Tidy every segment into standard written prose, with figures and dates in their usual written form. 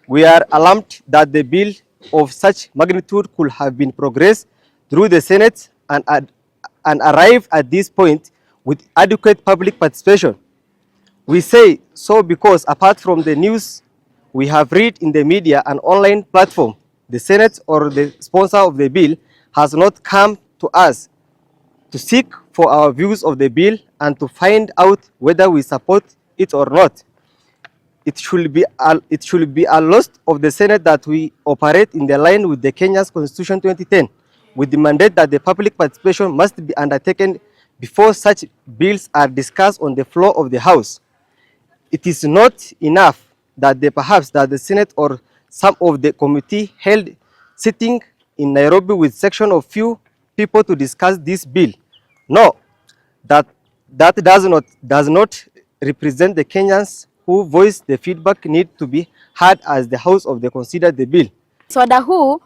We are alarmed that the bill of such magnitude could have been progressed through the Senate and arrive at this point with adequate public participation. We say so because apart from the news we have read in the media and online platform, the Senate or the sponsor of the bill has not come to us to seek for our views of the bill and to find out whether we support it or not. It should be a loss of the Senate that we operate in the line with the Kenya's Constitution 2010, with the mandate that the public participation must be undertaken before such bills are discussed on the floor of the House. It is not enough that perhaps the Senate or some of the committee held sitting in Nairobi with section of few people to discuss this bill. No, that does not represent the Kenyans who voiced the feedback need to be heard as the House of the consider the bill. Swada huu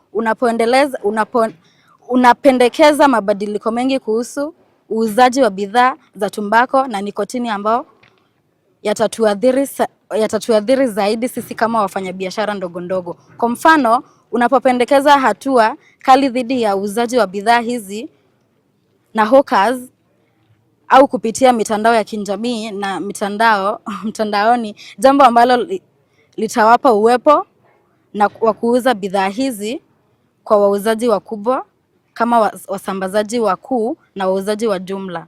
unapendekeza mabadiliko mengi kuhusu uuzaji wa bidhaa za tumbako na nikotini ambao yatatuadhiri zaidi sisi kama wafanyabiashara ndogo ndogo. Kwa mfano, unapopendekeza hatua kali dhidi ya uuzaji wa bidhaa hizi na hawkers au kupitia mitandao ya kijamii na mtandaoni, jambo ambalo litawapa uwepo na wa kuuza bidhaa hizi kwa wauzaji wakubwa kama wasambazaji wakuu na wauzaji wa jumla.